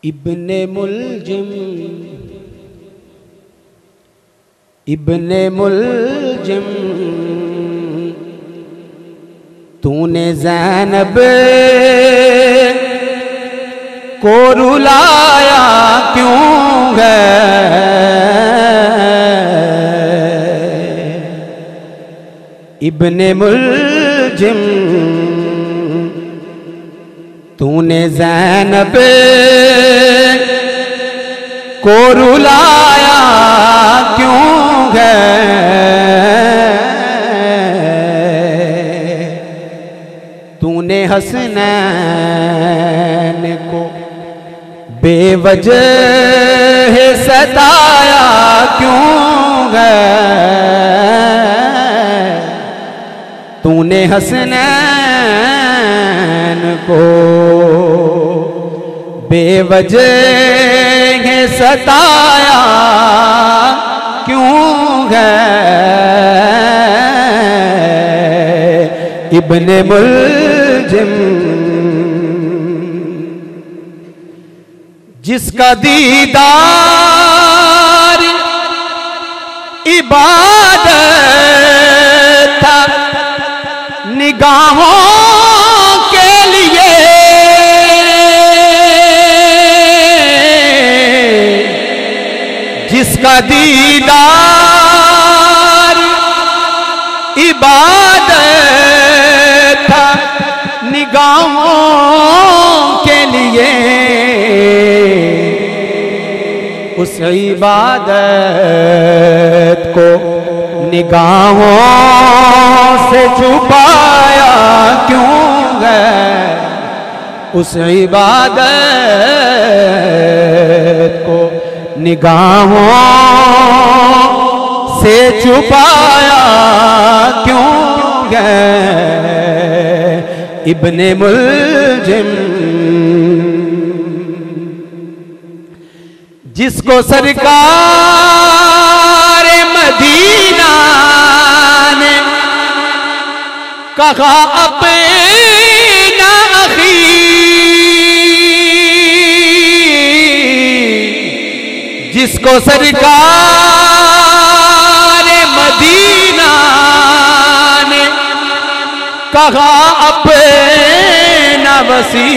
इब्ने मुलजिम इब्ने मुलजिम तूने ज़ैनब को रुलाया क्यों है? इब्ने मुलजिम तूने ज़ैनब को रुलाया क्यों है? तूने हसनैन को बेवजह सताया क्यों है? तूने हसनैन को बेवजह सताया क्यों है? इब्ने मुलजिम जिसका दीदार इबादत था निगाहों के लिए, जिसका दीदार इबादत था निगाहों के लिए, उस इबादत को निगाहों से छुपाया क्यों है? उस इबादत को निगाहों से छुपाया क्यों है? इब्ने मुलजिम जिसको सरकार मदीना ने कहा अपना अखी, जिसको सरकार मदीना ने कहा अपना वसी,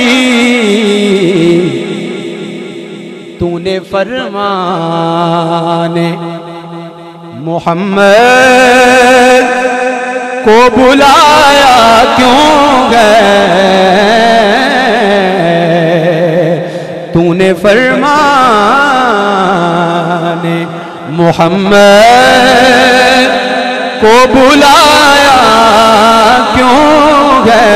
तूने फरमाने मोहम्मद को बुलाया क्यों है? तूने फरमाने मोहम्मद को बुलाया क्यों है?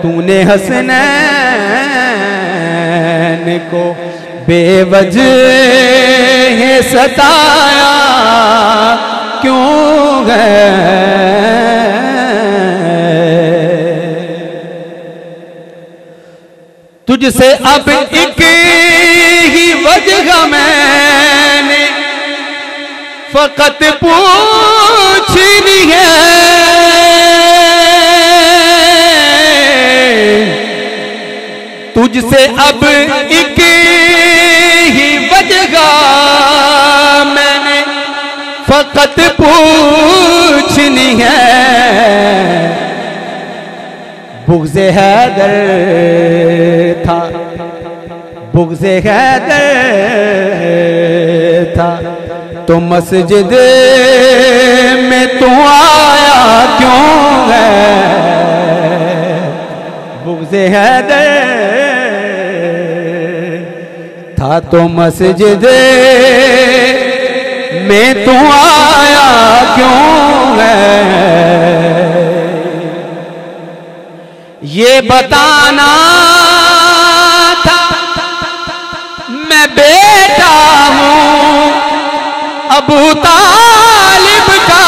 तूने हसनैन को बेवजह सताया क्यों है? तुझसे अब एक ही वजह मैंने फकत पूछनी है, तुझसे अब एक ही वजह मैंने फकत पूछनी है। बुग़्ज़े हैदर था, बुग़्ज़े हैदर था तो मस्जिद में तू आया क्यों है? बुग़्ज़े हैदर था तो मस्जिद में तू आया क्यों है? ये बताना था मैं बेटा हूँ अबू तालिब का,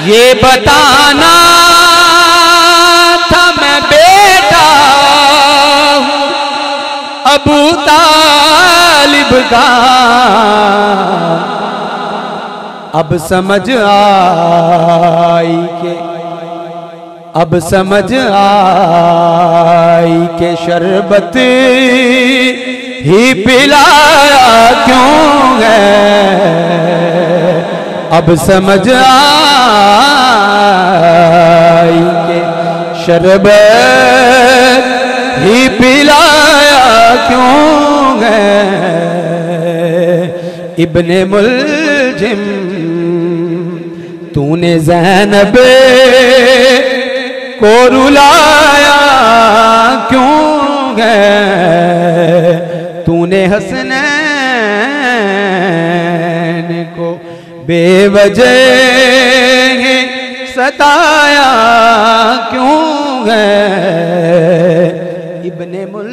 ये बताना था मैं बेटा हूँ अबू तालिब का। अब समझ आई के अब समझ आई के शरबत ही पिलाया क्यों है। अब समझ आई के शरबत ही पिलाया क्यों है। इब्ने मुलजिम तूने ज़ैनब को रुलाया क्यों है। तूने हसनैन को बेवजह सताया क्यों है। इब्ने मुल